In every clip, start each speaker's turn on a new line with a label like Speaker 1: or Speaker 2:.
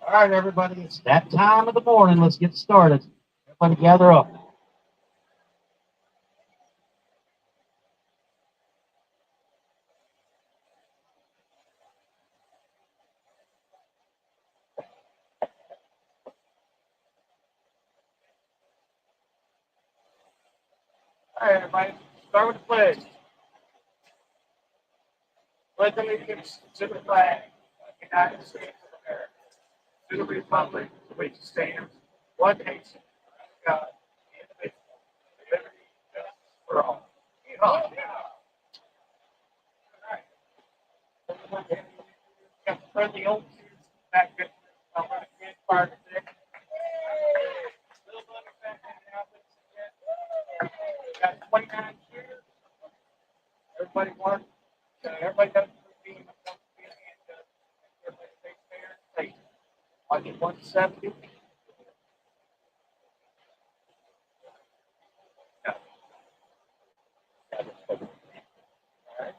Speaker 1: All right, everybody, it's that time of the morning. Let's get started. Everybody gather up. All right, everybody, start with the pledge. Pledge allegiance to the flag of the United States of America, to the republic for which it stands, one nation, God, indivisible, with liberty and justice for all. Yeehaw. All right. Got the friendly old kids back there. I'm going to get fired today. Little money back in the office. Got 29 years. Everybody won. Everybody does being a hand up. Everybody stays fair and safe. I get 170. Yeah. All right.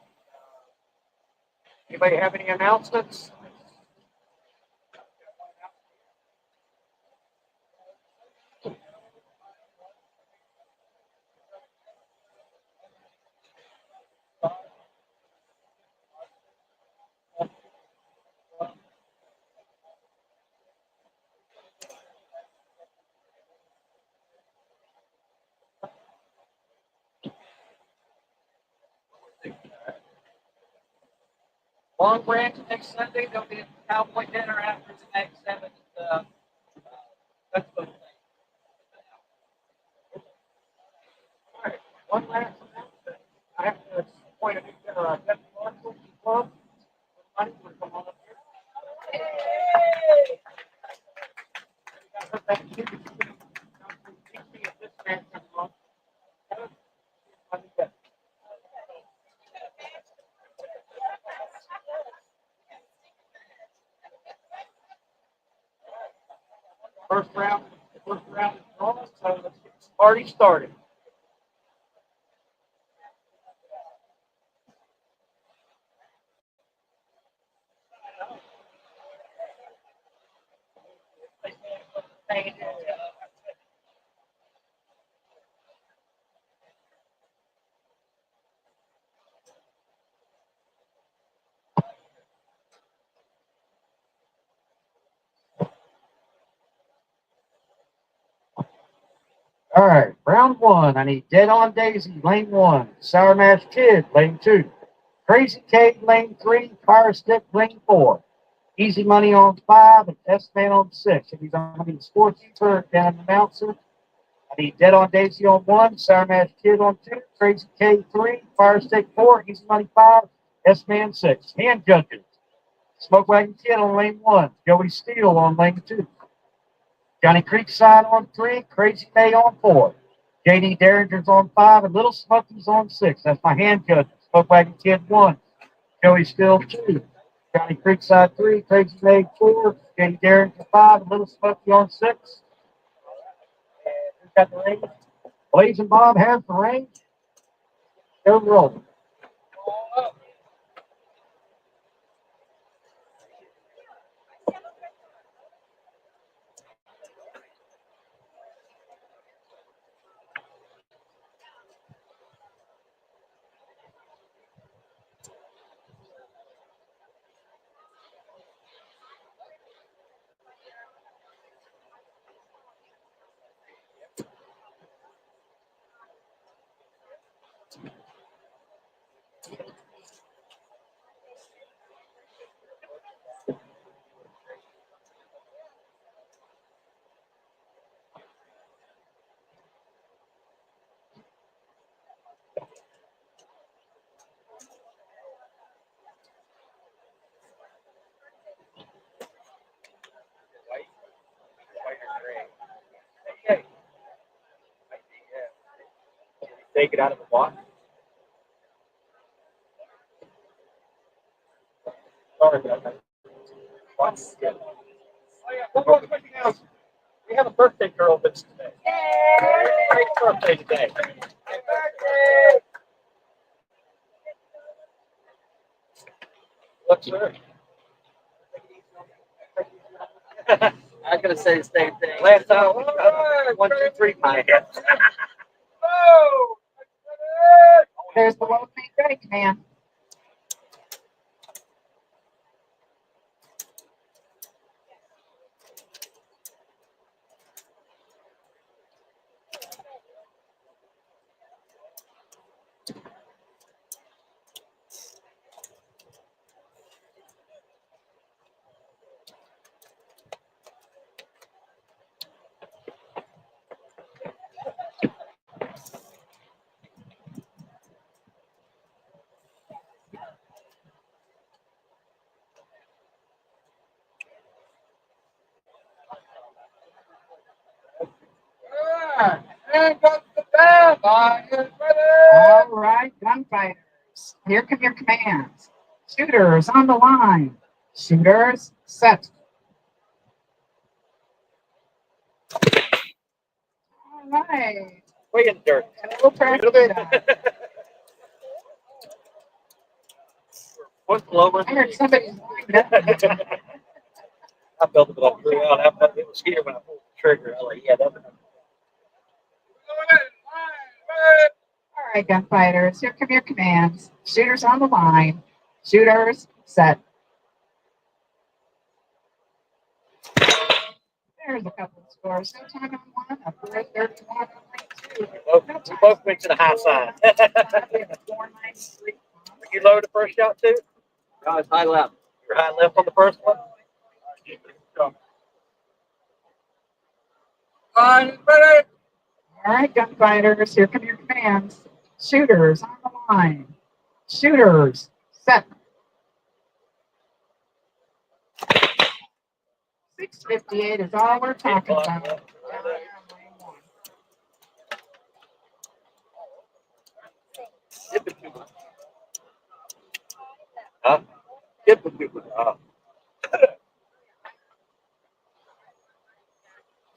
Speaker 1: Anybody have any announcements? Long Branch next Sunday. There'll be a cowboy dinner after the next 7th. That's the thing. All right. One last announcement. I have to point a new club. Money will come on up here. First round is normal, so let's get this party started. All right, round one. I need Dead on Daisy, lane one. Sour Mash Kid, lane two. Crazy Cake, lane three. Fire Stick, lane four. Easy Money on five and S Man on six. If he's on the scorekeeper and an announcer, I need Dead on Daisy on one. Sour Mash Kid on two. Crazy K three. Fire Stick four. Easy Money five. S Man six. Hand judges. Smoke Wagon Kid on lane one. Joey Steele on lane two. Johnny Creekside on three, Crazy May on four, JD Derringer's on five, and Little Smoky's on six. That's my hand judge. Smoke Wagon Kid one, Joey Still two, Johnny Creekside three, Crazy May four, JD Derringer five, and Little Smoky on six. And who's got the range? Blazing Bob has the range. Go roll. Take it out of the box. Sorry about that. Oh, yeah. One more quick announcement. We have a birthday girl that's today. Great birthday today. Happy birthday! What's her?
Speaker 2: I was gonna say the same thing.
Speaker 1: Last time, 1, 2, 3, my head.
Speaker 3: There's the one thing ready, man. All right, gunfighters. Here come your commands. Shooters on the line. Shooters set. All right.
Speaker 1: Way in the dirt.
Speaker 3: We'll practice that.
Speaker 1: What's lower?
Speaker 3: I heard somebody's lined up.
Speaker 1: I felt it about 3 out. It was here when I pulled the trigger. I was like, yeah, that's enough.
Speaker 3: All right, gunfighters. Here come your commands. Shooters on the line. Shooters set. There's a couple of scores. No time on one. A 431 on line 2.
Speaker 1: We both went to the high side.
Speaker 3: We have a 493.
Speaker 1: You lowered the first shot too?
Speaker 2: No, it's high left.
Speaker 1: You're high left on the first one?
Speaker 3: All right, gunfighters, here come your commands. Shooters on the line. Shooters set. 658 is all we're talking about.
Speaker 1: Huh?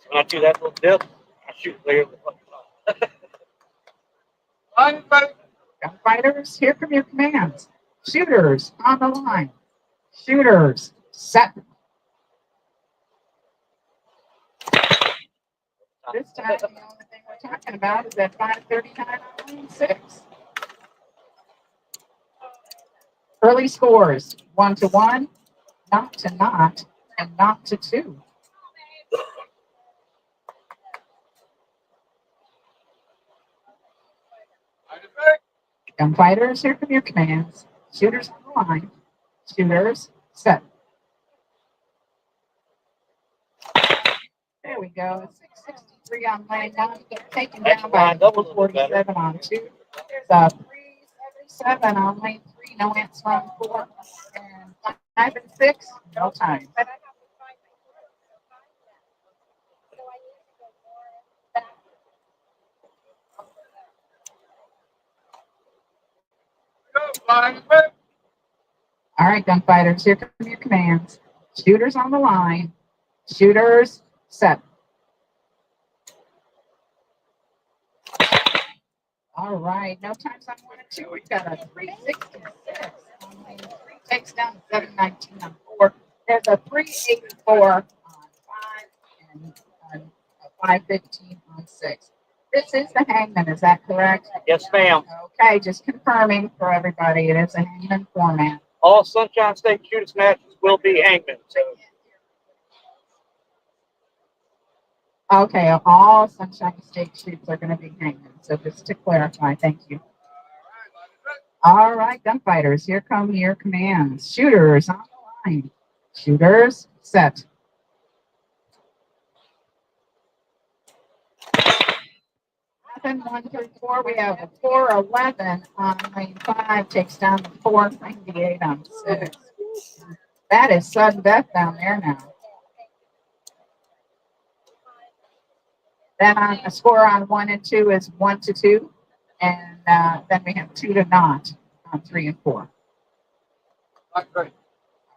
Speaker 1: When I do that little dip, I shoot clear of the fucking line.
Speaker 3: Gunfighters, here come your commands. Shooters on the line. Shooters set. This time, the only thing we're talking about is that 539 on lane 6. Early scores 1-1, not to not, and not to 2. Gunfighters, here come your commands. Shooters on the line. Shooters set. There we go. 663 on lane 1. Taken down by 47 on 2. There's a 377 on lane 3. No answer on 4. And 5 and 6, no time. All right, gunfighters, here come your commands. Shooters on the line. Shooters set. All right, no times on 1 and 2. We've got a 366 on lane 3. Takes down 719 on 4. There's a 384 on 5 and a 515 on 6. This is the hangman, is that correct?
Speaker 1: Yes, ma'am.
Speaker 3: Okay, just confirming for everybody, it is a hangman format.
Speaker 1: All Sunshine State Shootists matches will be hangman. So.
Speaker 3: Okay, all Sunshine State shoots are going to be hangman. So just to clarify, thank you. All right, gunfighters, here come your commands. Shooters on the line. Shooters set. Seven, 1 through 4. We have a 411 on lane 5. Takes down the 498 on 6. That is sudden death down there now. Then on a score on 1 and 2 is 1-2, and then we have 2 to not on 3 and 4. All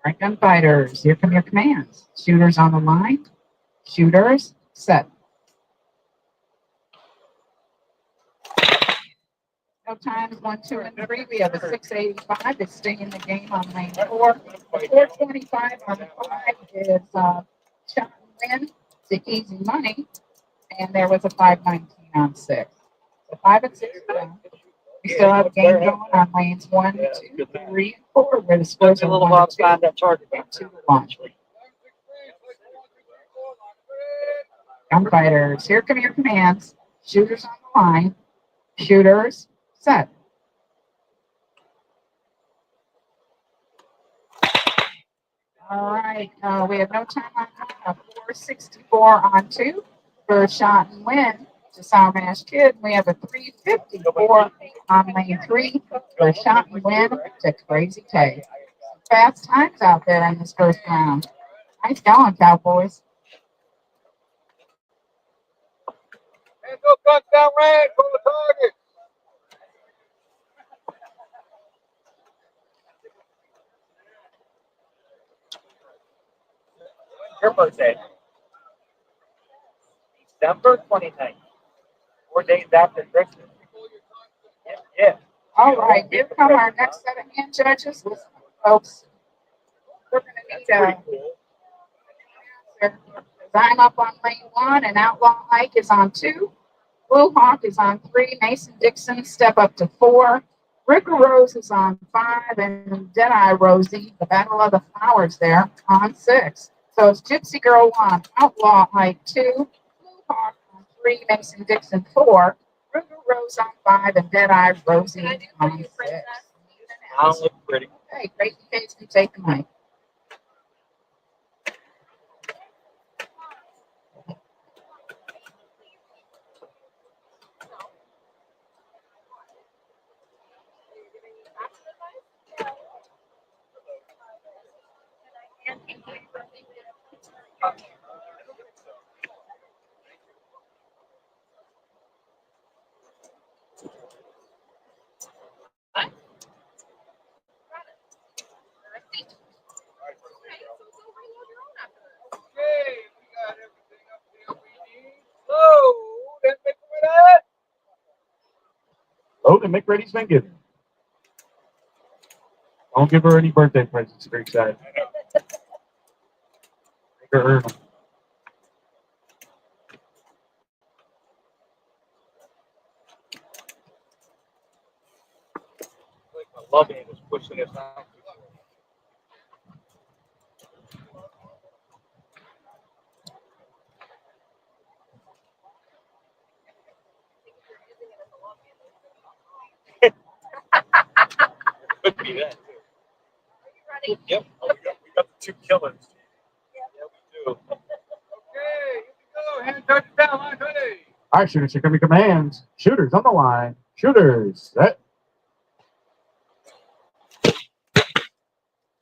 Speaker 3: right, gunfighters, here come your commands. Shooters on the line. Shooters set. No times 1, 2, and 3. We have a 685 that's staying in the game on lane 4. 425 on 5 is shot win to easy money, and there was a 519 on 6. So 5 and 6 down. We still have game going on lanes 1, 2, 3, and 4, where the scores
Speaker 2: Took
Speaker 3: are
Speaker 2: a little
Speaker 3: 1
Speaker 2: while
Speaker 3: to
Speaker 2: to
Speaker 3: 2
Speaker 2: find that target.
Speaker 3: and 2 to 1. Gunfighters, here come your commands. Shooters on the line. Shooters, set. All right, we have no time on that. A 464 on 2 for a shot and win to Sour Mash Kid. We have a 354 on lane 3 for a shot and win to Crazy K. Some fast times out there in this first round. Nice going, Cowboys.
Speaker 4: Hands up, guns down range, on the target.
Speaker 2: Your birthday. December 29th. 4 days after Christmas. Yeah.
Speaker 3: All right, here come our next set of hand judges. Listen, folks, we're going to need a answer. I'm up on lane 1, and Outlaw Ike is on 2. Blue Hawk is on 3. Mason Dixon step up to 4. Ricker Rose is on 5. And Deadeye Rosie, the Battle of the Flowers there, on 6. So it's Gypsy Girl 1, Outlaw Ike 2, Blue Hawk on 3, Mason Dixon 4, Ricker Rose on 5, and Deadeye Rosie on 6.
Speaker 2: I don't look pretty.
Speaker 3: Okay, Crazy Case can take the mic.
Speaker 4: Okay, we got everything up there we need. Load and make with that.
Speaker 1: Load and make ready's been given. Don't give her any birthday presents, Creekside. Make her earn them.
Speaker 4: Like my love hand is pushing us out. Could be that too. Yep. Oh, we got the 2 killers. Yeah, we do. Okay, here we go. Hand judges down, line 20.
Speaker 1: All right, shooters, here come your commands. Shooters on the line. Shooters, set.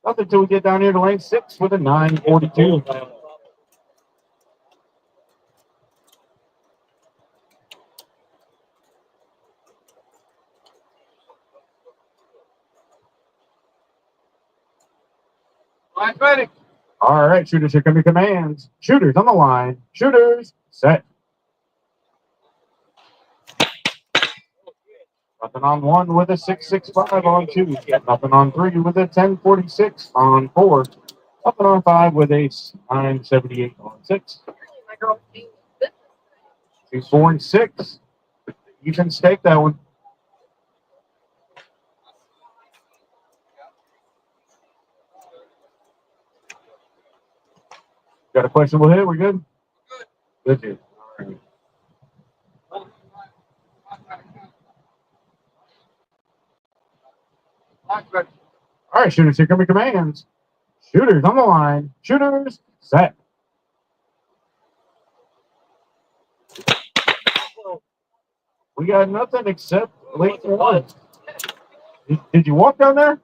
Speaker 1: Nothing until we get down here to lane 6 with a 942.
Speaker 4: Line 20.
Speaker 1: All right, shooters, here come your commands. Shooters on the line. Shooters, set. Nothing on 1 with a 665 on 2. Nothing on 3 with a 1046 on 4. Nothing on 5 with a 978 on 6. 2, 4, and 6. You can stake that one. Got a questionable hit? We're good? Good. Good. All right.
Speaker 4: Line 20.
Speaker 1: All right, shooters, here come your commands. Shooters on the line. Shooters, set. We got nothing except late 1. Did you walk down there?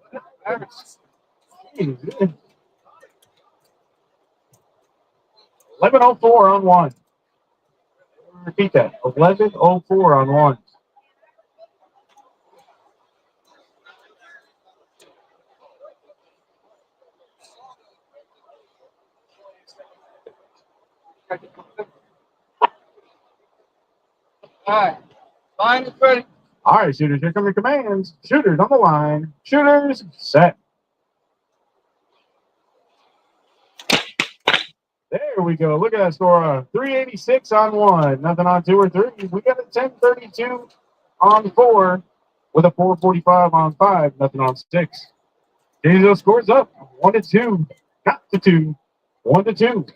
Speaker 1: 1104 on 1. Repeat that. 1104 on 1.
Speaker 4: All right. Line is ready.
Speaker 1: All right, shooters, here come your commands. Shooters on the line. Shooters, set. There we go. Look at that score. 386 on 1. Nothing on 2 or 3. We got a 1032 on 4 with a 445 on 5. Nothing on 6. Those scores up 1 to 2. Not to 2. 1 to 2.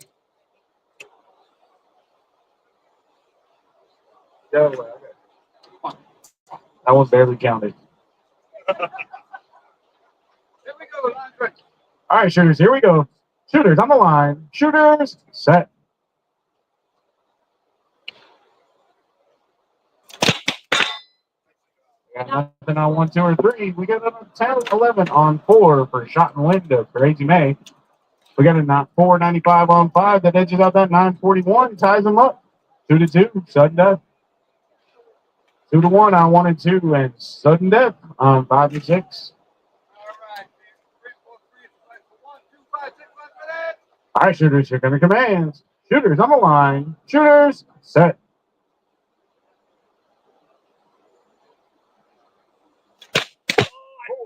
Speaker 1: That one barely counted.
Speaker 4: Here we go. Line stretch.
Speaker 1: All right, shooters. Here we go. Shooters on the line. Shooters set. We got nothing on 1, 2, or 3. We got a 10, 11 on 4 for shot and window. Crazy May. We got a 495 on 5 that edges out that 941, ties them up. 2 to 2, sudden death. 2 to 1 on 1 and 2, and sudden death on 5 and 6.
Speaker 4: All right. 3, 4, 3. 1, 2, 5, 6, 7, 8.
Speaker 1: All right, shooters, here come your commands. Shooters on the line. Shooters set.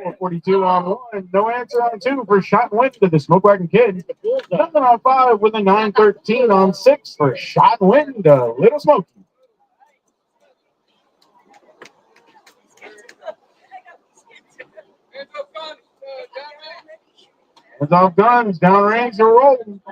Speaker 1: Oh, 42 on 1. No answer on 2 for shot and window. The Smoke Wagon Kid. Nothing on 5 with a 913 on 6 for shot and window. Little Smoky.
Speaker 4: Hands up, guns.
Speaker 1: Hands off guns. Downrange. They're rolling.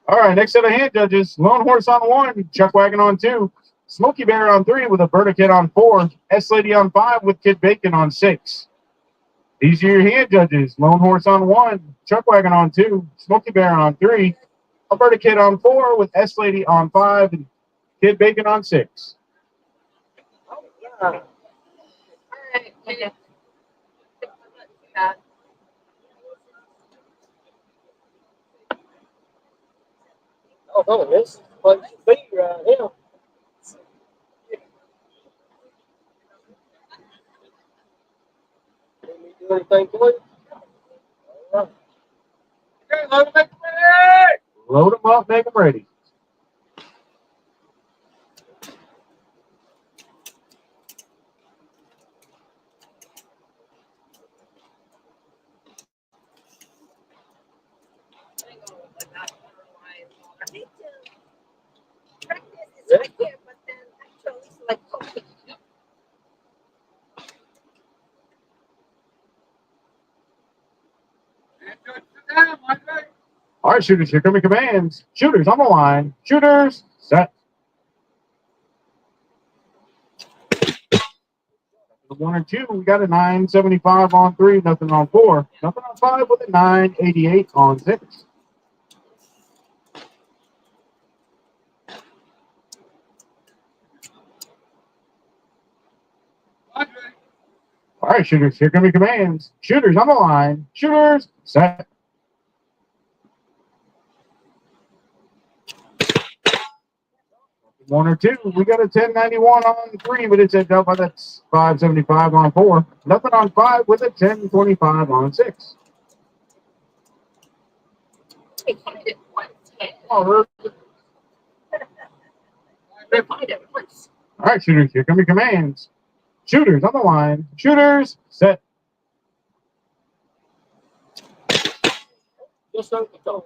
Speaker 1: All right, next set of hand judges. Lone Horse on 1, Chuck Wagon on 2, Smoky Bear on 3 with a Berta Kid on 4, S Lady on 5 with Kid Bacon on 6. These are your hand judges. Lone Horse on 1, Chuck Wagon on 2, Smoky Bear on 3, Alberta Kid on 4 with S Lady on 5 and Kid Bacon on 6.
Speaker 3: All right. Yeah.
Speaker 2: Oh, no, this is what you see right here. Didn't we do anything to it?
Speaker 4: Okay, load them, ready.
Speaker 1: Load them up, make them ready.
Speaker 4: Hands up, sit down, line stretch.
Speaker 1: All right, shooters, here come your commands. Shooters on the line. Shooters set. 1 or 2, we got a 975 on 3, nothing on 4. Nothing on 5 with a 988 on 6.
Speaker 4: Line ready.
Speaker 1: All right, shooters, here come your commands. Shooters on the line. Shooters set. 1 or 2, we got a 1091 on 3, but it's edged out by that 575 on 4. Nothing on 5 with a 1025 on 6. All right, shooters, here come your commands. Shooters on the line. Shooters set.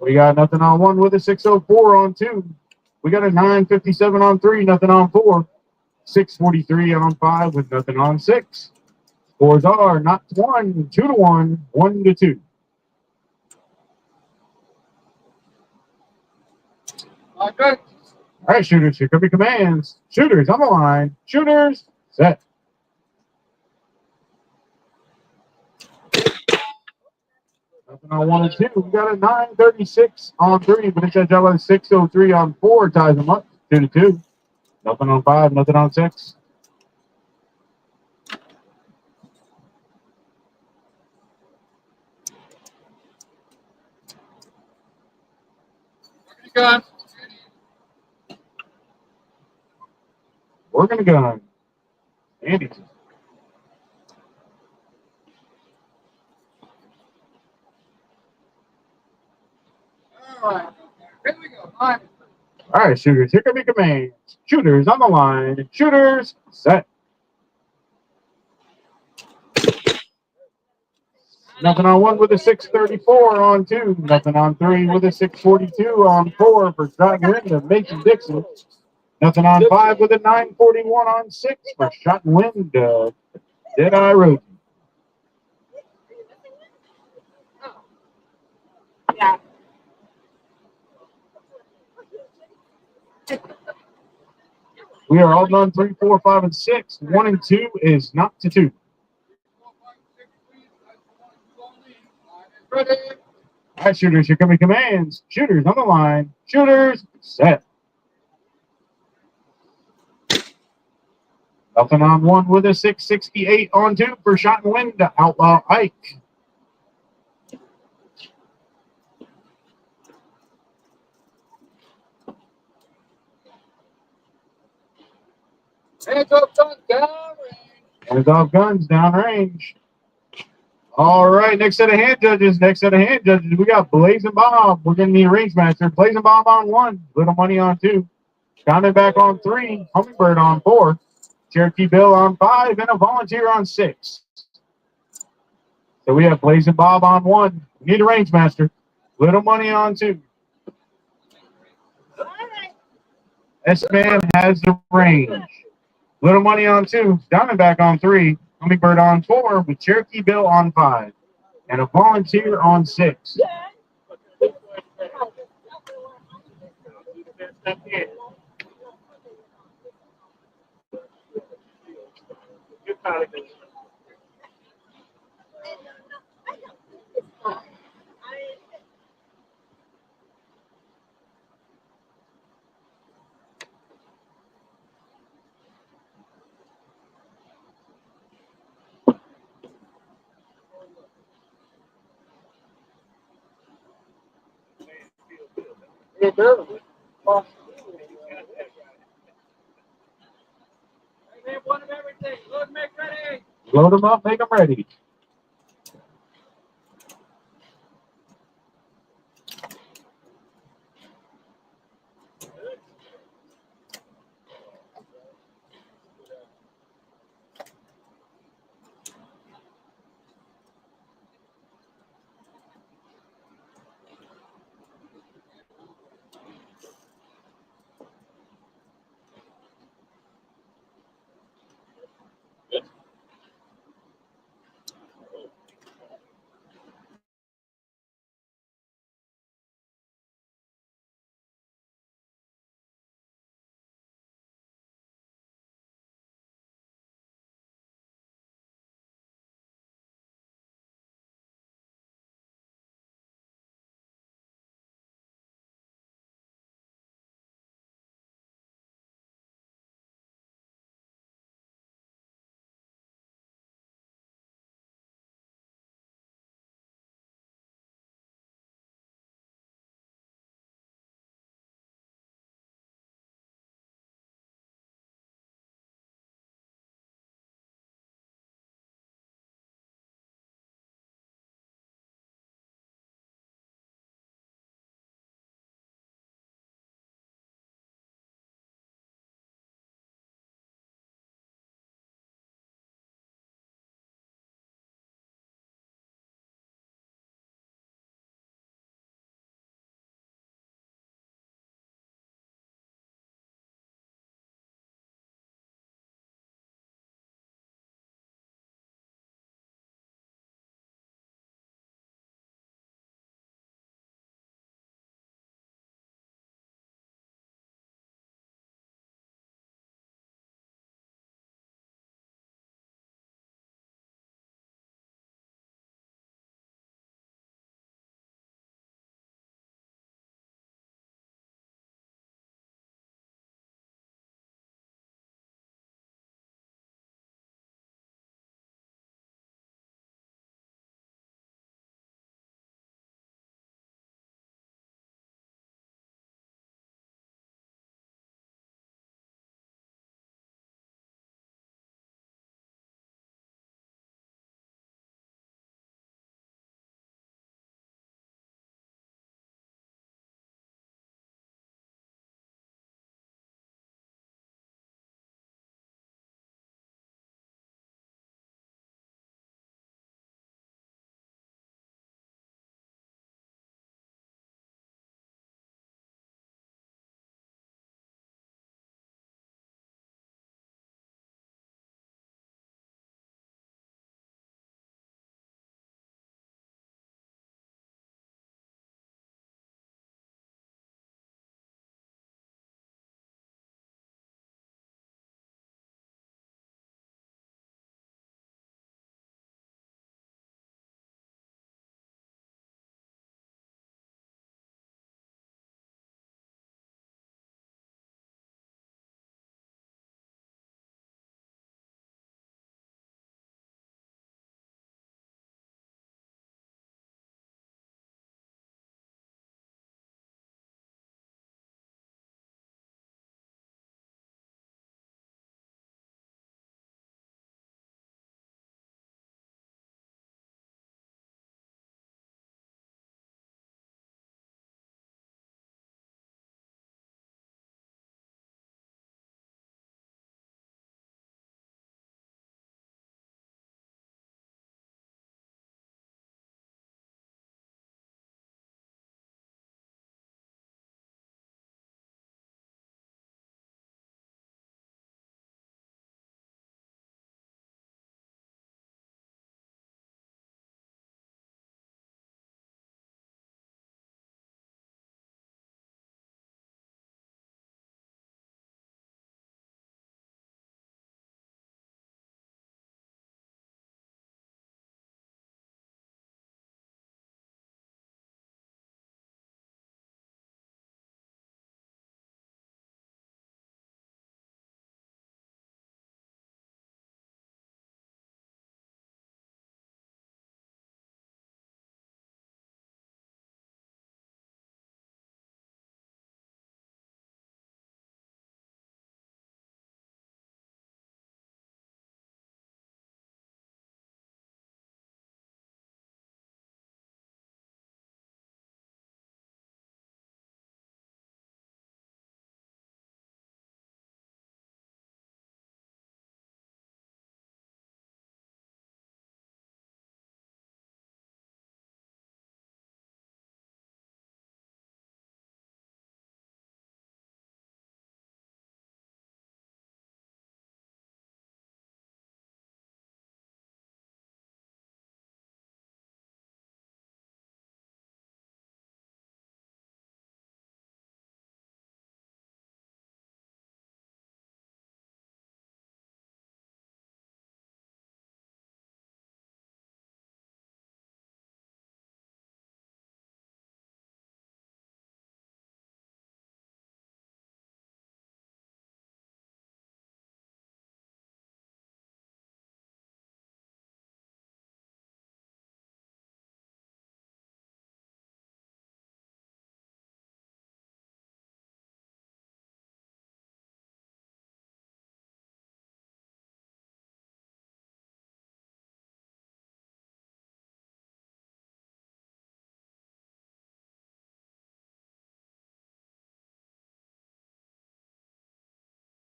Speaker 1: We got nothing on 1 with a 604 on 2. We got a 957 on 3, nothing on 4. 643 on 5 with nothing on 6. Scores are not 1, 2 to 1, 1 to 2.
Speaker 4: Line stretch.
Speaker 1: All right, shooters, here come your commands. Shooters on the line. Shooters set. Nothing on 1 and 2. We got a 936 on 3, but it's a yellow 603 on 4. Ties them up 2 to 2. Nothing on 5, nothing on 6.
Speaker 4: Gun.
Speaker 1: We're going to go. Andy.
Speaker 4: All right. Here we go. Line.
Speaker 1: All right, shooters. Here come your commands. Shooters on the line. Shooters set. Nothing on 1 with a 634 on 2. Nothing on 3 with a 642 on 4 for Shot and Wind of Mason Dixon. Nothing on 5 with a 941 on 6 for Shot and Wind of Deadeye Road.
Speaker 3: Yeah.
Speaker 1: We are all done 3, 4, 5, and 6. 1 and 2 is not to 2.
Speaker 4: Ready.
Speaker 1: All right, shooters, here come your commands. Shooters on the line. Shooters set. Nothing on 1 with a 668 on 2 for Shot and Wind to Outlaw Ike.
Speaker 4: Hands up, son. Down.
Speaker 1: Hands off guns downrange. All right, next set of hand judges. We got Blazing Bob. We're getting the range master. Blazing Bob on 1. Little Money on 2. Diamondback on 3. Hummingbird on 4. Cherokee Bill on 5. And a volunteer on 6. So we have Blazing Bob on 1. We need a range master. Little Money on 2. S-Man has the range. Little Money on 2. Diamondback on 3. Hummingbird on 4 with Cherokee Bill on 5. And a volunteer on 6.
Speaker 4: Hey, man, one of everything. Load, make ready.
Speaker 1: Load them up, make them ready.